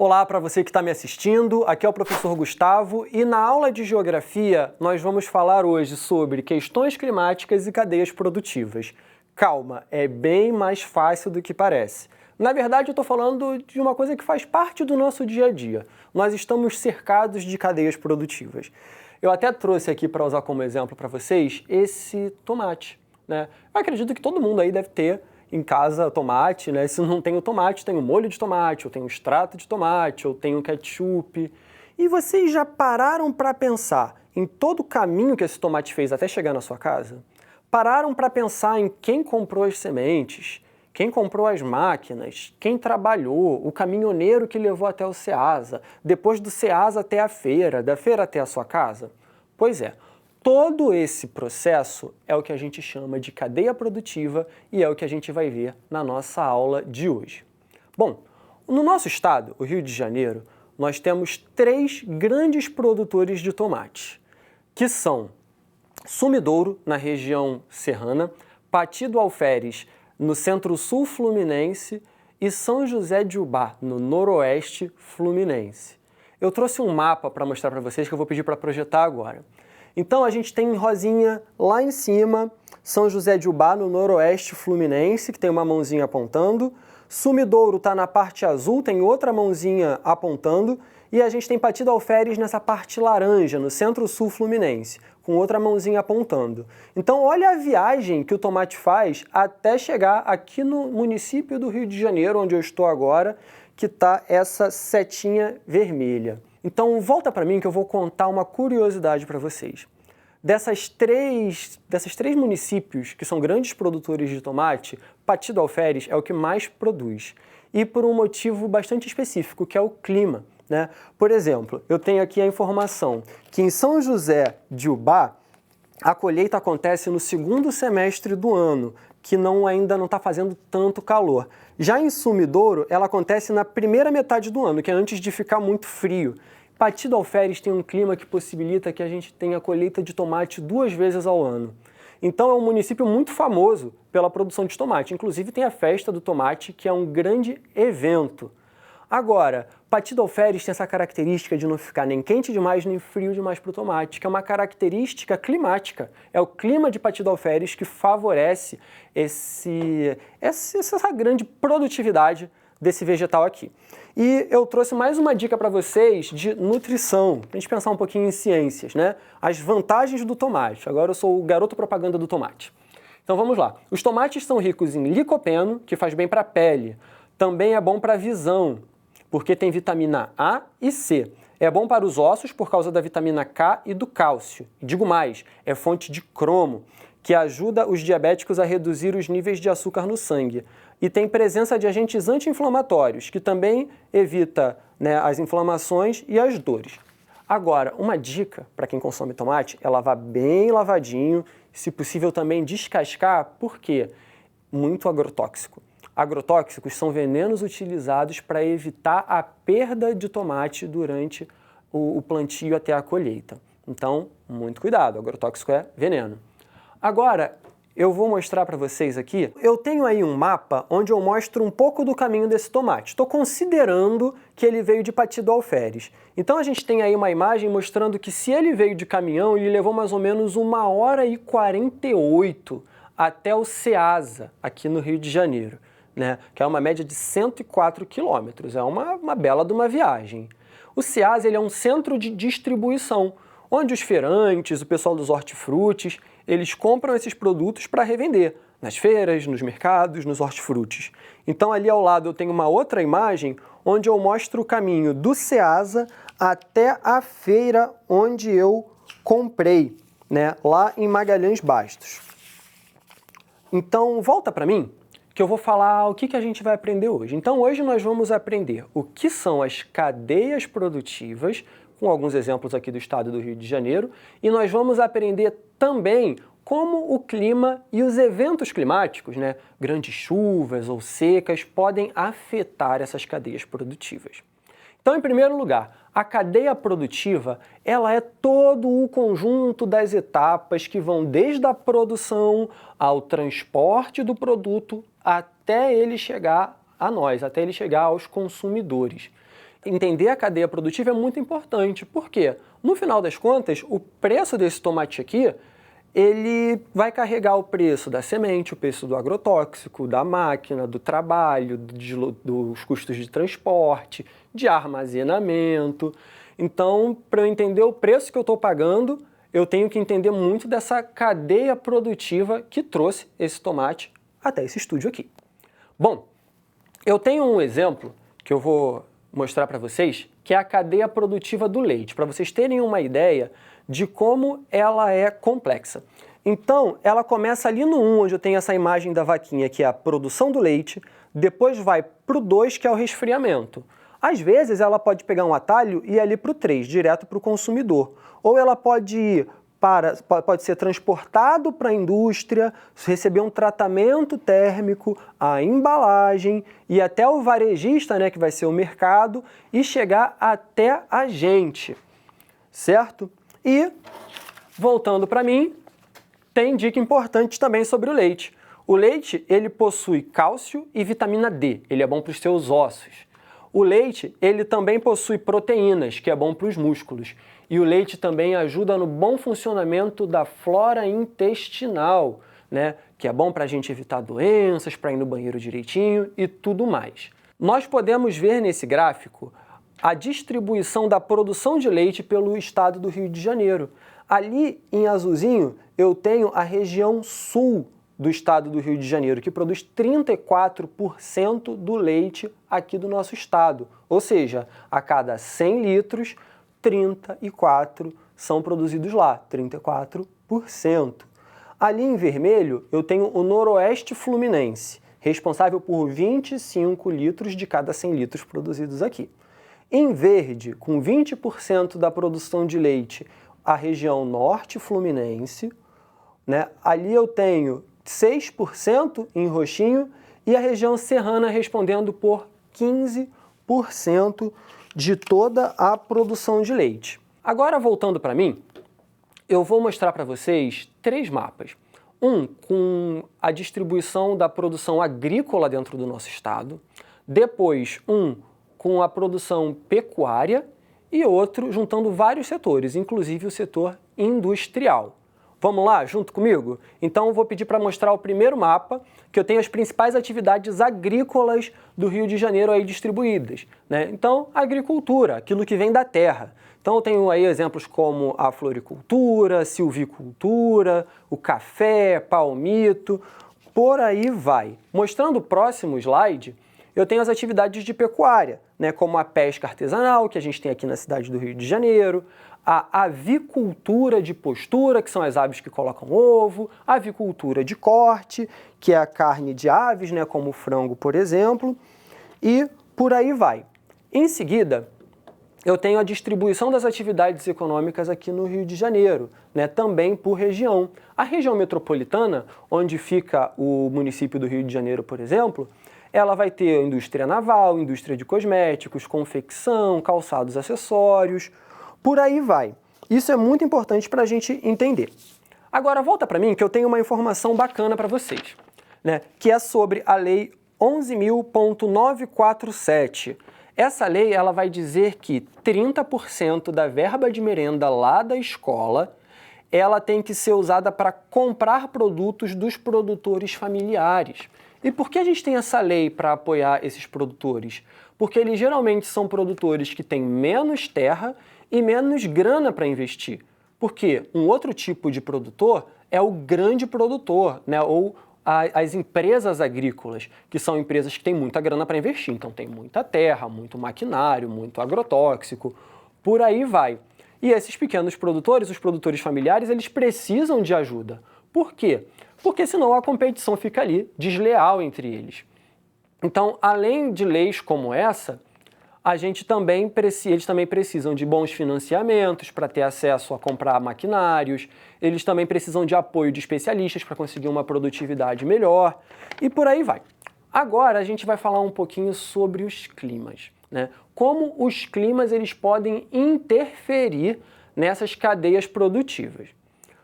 Olá para você que está me assistindo, aqui é o professor Gustavo e na aula de Geografia nós vamos falar hoje sobre questões climáticas e cadeias produtivas. Calma, é bem mais fácil do que parece. Na verdade eu estou falando de uma coisa que faz parte do nosso dia a dia. Nós estamos cercados de cadeias produtivas. Eu até trouxe aqui para usar como exemplo para vocês esse tomate, né? Eu acredito que todo mundo aí deve ter em casa tomate, né? Se não tem o tomate, tem o molho de tomate, ou tem o extrato de tomate, ou tem o ketchup. E vocês já pararam para pensar em todo o caminho que esse tomate fez até chegar na sua casa? Pararam para pensar em quem comprou as sementes, quem comprou as máquinas, quem trabalhou, o caminhoneiro que levou até o Ceasa, depois do Ceasa até a feira, da feira até a sua casa? Pois é. Todo esse processo é o que a gente chama de cadeia produtiva e é o que a gente vai ver na nossa aula de hoje. Bom, no nosso estado, o Rio de Janeiro, nós temos 3 grandes produtores de tomate, que são Sumidouro, na região serrana, Pati do Alferes, no centro-sul fluminense e São José de Ubá, no noroeste fluminense. Eu trouxe um mapa para mostrar para vocês que eu vou pedir para projetar agora. Então a gente tem em rosinha lá em cima, São José de Ubá, no noroeste fluminense, que tem uma mãozinha apontando. Sumidouro está na parte azul, tem outra mãozinha apontando. E a gente tem Pati do Alferes nessa parte laranja, no centro-sul fluminense, com outra mãozinha apontando. Então olha a viagem que o tomate faz até chegar aqui no município do Rio de Janeiro, onde eu estou agora, que está essa setinha vermelha. Então volta para mim que eu vou contar uma curiosidade para vocês. Desses três municípios que são grandes produtores de tomate, Pati do Alferes é o que mais produz. E por um motivo bastante específico, que é o clima, né? Por exemplo, eu tenho aqui a informação que em São José de Ubá, a colheita acontece no segundo semestre do ano, que ainda não está fazendo tanto calor. Já em Sumidouro, ela acontece na primeira metade do ano, que é antes de ficar muito frio. Pati do Alferes tem um clima que possibilita que a gente tenha colheita de tomate 2 vezes ao ano. Então é um município muito famoso pela produção de tomate. Inclusive tem a festa do tomate, que é um grande evento. Agora, Pati do Alferes tem essa característica de não ficar nem quente demais nem frio demais para o tomate, que é uma característica climática. É o clima de Pati do Alferes que favorece essa grande produtividade desse vegetal aqui. E eu trouxe mais uma dica para vocês de nutrição, para a gente pensar um pouquinho em ciências, né? As vantagens do tomate. Agora eu sou o garoto propaganda do tomate. Então vamos lá. Os tomates são ricos em licopeno, que faz bem para a pele. Também é bom para a visão, porque tem vitamina A e C. É bom para os ossos por causa da vitamina K e do cálcio. Digo mais, é fonte de cromo, que ajuda os diabéticos a reduzir os níveis de açúcar no sangue. E tem presença de agentes anti-inflamatórios, que também evita, né, as inflamações e as dores. Agora, uma dica para quem consome tomate é lavar bem lavadinho, se possível também descascar, porque muito agrotóxico. Agrotóxicos são venenos utilizados para evitar a perda de tomate durante o plantio até a colheita. Então, muito cuidado, agrotóxico é veneno. Agora, eu vou mostrar para vocês aqui, eu tenho aí um mapa onde eu mostro um pouco do caminho desse tomate. Estou considerando que ele veio de Pati do Alferes. Então a gente tem aí uma imagem mostrando que se ele veio de caminhão, ele levou mais ou menos 1h48 até o Ceasa, aqui no Rio de Janeiro, né? Que é uma média de 104 quilômetros. É uma bela de uma viagem. O Ceasa ele é um centro de distribuição, onde os feirantes, o pessoal dos hortifrutis, eles compram esses produtos para revender nas feiras, nos mercados, nos hortifrutis. Então ali ao lado eu tenho uma outra imagem onde eu mostro o caminho do Ceasa até a feira onde eu comprei, né, lá em Magalhães Bastos. Então volta para mim que eu vou falar o que a gente vai aprender hoje. Então hoje nós vamos aprender o que são as cadeias produtivas, com alguns exemplos aqui do estado do Rio de Janeiro, e nós vamos aprender também como o clima e os eventos climáticos, né, grandes chuvas ou secas, podem afetar essas cadeias produtivas. Então, em primeiro lugar, a cadeia produtiva, ela é todo o conjunto das etapas que vão desde a produção ao transporte do produto até ele chegar a nós, até ele chegar aos consumidores. entender a cadeia produtiva é muito importante. Por quê? No final das contas, o preço desse tomate aqui, ele vai carregar o preço da semente, o preço do agrotóxico, da máquina, do trabalho, dos custos de transporte, de armazenamento. Então, para eu entender o preço que eu estou pagando, eu tenho que entender muito dessa cadeia produtiva que trouxe esse tomate até esse estúdio aqui. Bom, eu tenho um exemplo que eu vou mostrar para vocês, que é a cadeia produtiva do leite, para vocês terem uma ideia de como ela é complexa. Então, ela começa ali no 1, onde eu tenho essa imagem da vaquinha, que é a produção do leite, depois vai para o 2, que é o resfriamento. Às vezes, ela pode pegar um atalho e ir ali para o 3, direto para o consumidor. Ou ela pode ser transportado para a indústria, receber um tratamento térmico, a embalagem e até o varejista, né, que vai ser o mercado, e chegar até a gente, certo? E, voltando para mim, tem dica importante também sobre o leite. O leite, ele possui cálcio e vitamina D, ele é bom para os seus ossos. O leite, ele também possui proteínas, que é bom para os músculos. E o leite também ajuda no bom funcionamento da flora intestinal, né? Que é bom para a gente evitar doenças, para ir no banheiro direitinho e tudo mais. Nós podemos ver nesse gráfico a distribuição da produção de leite pelo estado do Rio de Janeiro. Ali em azulzinho eu tenho a região sul do estado do Rio de Janeiro, que produz 34% do leite aqui do nosso estado. Ou seja, a cada 100 litros, 34 são produzidos lá, 34%. Ali em vermelho, eu tenho o Noroeste Fluminense, responsável por 25 litros de cada 100 litros produzidos aqui. Em verde, com 20% da produção de leite, a região Norte Fluminense, né? Ali eu tenho 6% em roxinho e a região serrana respondendo por 15% de toda a produção de leite. Agora, voltando para mim, eu vou mostrar para vocês 3 mapas. Um com a distribuição da produção agrícola dentro do nosso estado, depois um com a produção pecuária e outro juntando vários setores, inclusive o setor industrial. Vamos lá, junto comigo? Então eu vou pedir para mostrar o primeiro mapa, que eu tenho as principais atividades agrícolas do Rio de Janeiro aí distribuídas, né? Então, agricultura, aquilo que vem da terra. Então eu tenho aí exemplos como a floricultura, silvicultura, o café, palmito, por aí vai. Mostrando o próximo slide, eu tenho as atividades de pecuária, né, como a pesca artesanal, que a gente tem aqui na cidade do Rio de Janeiro, a avicultura de postura, que são as aves que colocam ovo, a avicultura de corte, que é a carne de aves, né, como o frango, por exemplo, e por aí vai. Em seguida, eu tenho a distribuição das atividades econômicas aqui no Rio de Janeiro, né, também por região. A região metropolitana, onde fica o município do Rio de Janeiro, por exemplo, ela vai ter indústria naval, indústria de cosméticos, confecção, calçados, acessórios, por aí vai. Isso é muito importante para a gente entender. Agora volta para mim que eu tenho uma informação bacana para vocês, né, que é sobre a Lei 11.947. Essa lei ela vai dizer que 30% da verba de merenda lá da escola ela tem que ser usada para comprar produtos dos produtores familiares. E por que a gente tem essa lei para apoiar esses produtores? Porque eles geralmente são produtores que têm menos terra e menos grana para investir. Porque um outro tipo de produtor é o grande produtor, né? Ou as empresas agrícolas, que são empresas que têm muita grana para investir. Então tem muita terra, muito maquinário, muito agrotóxico, por aí vai. E esses pequenos produtores, os produtores familiares, eles precisam de ajuda. Por quê? Porque senão a competição fica ali, desleal entre eles. Então, além de leis como essa, eles também precisam de bons financiamentos para ter acesso a comprar maquinários, eles também precisam de apoio de especialistas para conseguir uma produtividade melhor e por aí vai. Agora a gente vai falar um pouquinho sobre os climas, né? Como os climas eles podem interferir nessas cadeias produtivas.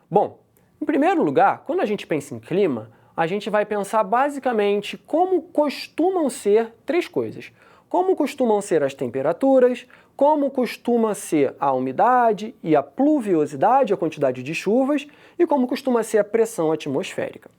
Bom, em primeiro lugar, quando a gente pensa em clima, a gente vai pensar basicamente como costumam ser 3 coisas. como costumam ser as temperaturas, como costuma ser a umidade e a pluviosidade, a quantidade de chuvas, e como costuma ser a pressão atmosférica.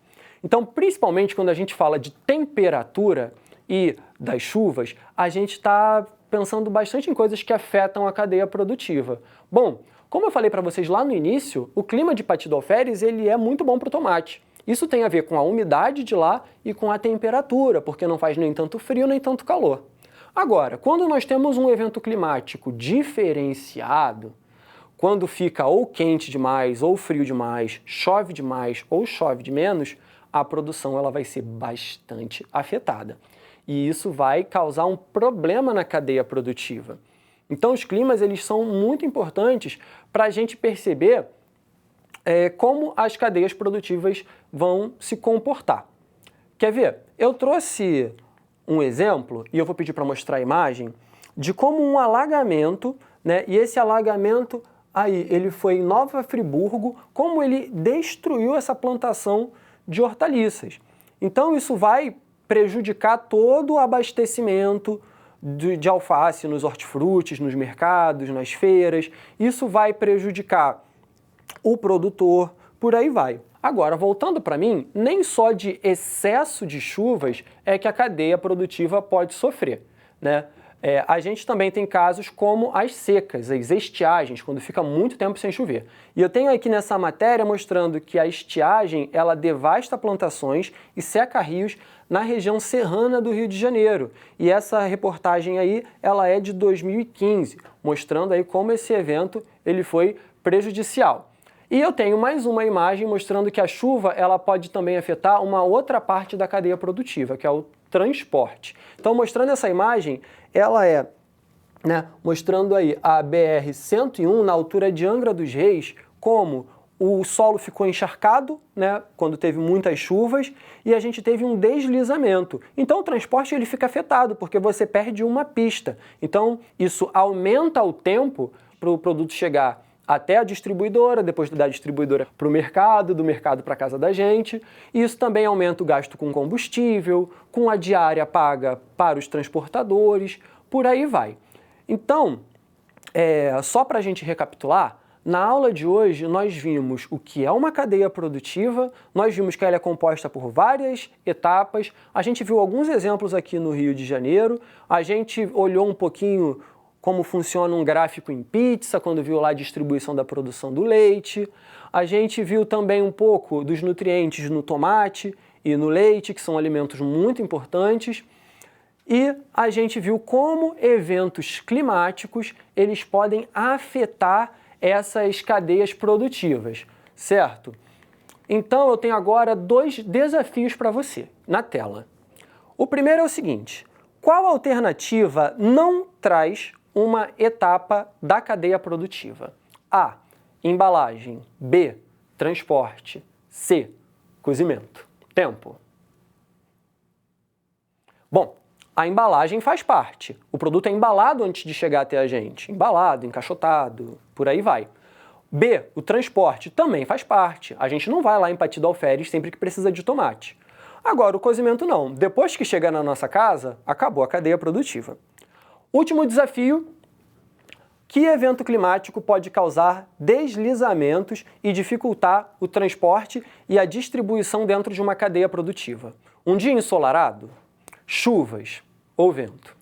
Então, principalmente quando a gente fala de temperatura e das chuvas, a gente está pensando bastante em coisas que afetam a cadeia produtiva. Bom, como eu falei para vocês lá no início, o clima de Patidalferes ele é muito bom para o tomate. Isso tem a ver com a umidade de lá e com a temperatura, porque não faz nem tanto frio nem tanto calor. Agora, quando nós temos um evento climático diferenciado, quando fica ou quente demais ou frio demais, chove demais ou chove de menos, a produção ela vai ser bastante afetada. E isso vai causar um problema na cadeia produtiva. Então os climas eles são muito importantes para a gente perceber como as cadeias produtivas vão se comportar. Quer ver? Eu trouxe um exemplo, e eu vou pedir para mostrar a imagem, de como um alagamento, né, e esse alagamento aí, ele foi em Nova Friburgo, como ele destruiu essa plantação de hortaliças. Então isso vai prejudicar todo o abastecimento de alface nos hortifrutis, nos mercados, nas feiras. Isso vai prejudicar o produtor, por aí vai. Agora, voltando para mim, nem só de excesso de chuvas é que a cadeia produtiva pode sofrer, né? A gente também tem casos como as secas, as estiagens, quando fica muito tempo sem chover. E eu tenho aqui nessa matéria mostrando que a estiagem, ela devasta plantações e seca rios na região serrana do Rio de Janeiro. E essa reportagem aí, ela é de 2015, mostrando aí como esse evento ele foi prejudicial. E eu tenho mais uma imagem mostrando que a chuva ela pode também afetar uma outra parte da cadeia produtiva, que é o transporte. Então, mostrando essa imagem, ela é, mostrando aí a BR-101 na altura de Angra dos Reis, como o solo ficou encharcado, quando teve muitas chuvas, e a gente teve um deslizamento. Então o transporte ele fica afetado, porque você perde uma pista. Então isso aumenta o tempo para o produto chegar até a distribuidora, depois da distribuidora para o mercado, do mercado para a casa da gente. E isso também aumenta o gasto com combustível, com a diária paga para os transportadores, por aí vai. Então, só para a gente recapitular, na aula de hoje nós vimos o que é uma cadeia produtiva, nós vimos que ela é composta por várias etapas, a gente viu alguns exemplos aqui no Rio de Janeiro, a gente olhou um pouquinho como funciona um gráfico em pizza, quando viu lá a distribuição da produção do leite. A gente viu também um pouco dos nutrientes no tomate e no leite, que são alimentos muito importantes. E a gente viu como eventos climáticos eles podem afetar essas cadeias produtivas, certo? Então eu tenho agora 2 desafios para você na tela. O primeiro é o seguinte: qual alternativa não traz uma etapa da cadeia produtiva? A. Embalagem. B. Transporte. C. Cozimento. Tempo. Bom, a embalagem faz parte. O produto é embalado antes de chegar até a gente. Embalado, encaixotado, por aí vai. B. O transporte também faz parte. A gente não vai lá em Patidalferes sempre que precisa de tomate. Agora, o cozimento não. Depois que chega na nossa casa, acabou a cadeia produtiva. Último desafio: que evento climático pode causar deslizamentos e dificultar o transporte e a distribuição dentro de uma cadeia produtiva? Um dia ensolarado? Chuvas ou vento?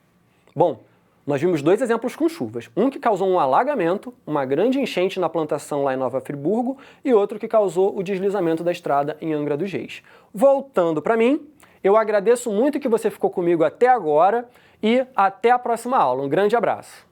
Bom, nós vimos 2 exemplos com chuvas. Um que causou um alagamento, uma grande enchente na plantação lá em Nova Friburgo, e outro que causou o deslizamento da estrada em Angra dos Reis. Voltando para mim, eu agradeço muito que você ficou comigo até agora e até a próxima aula. Um grande abraço!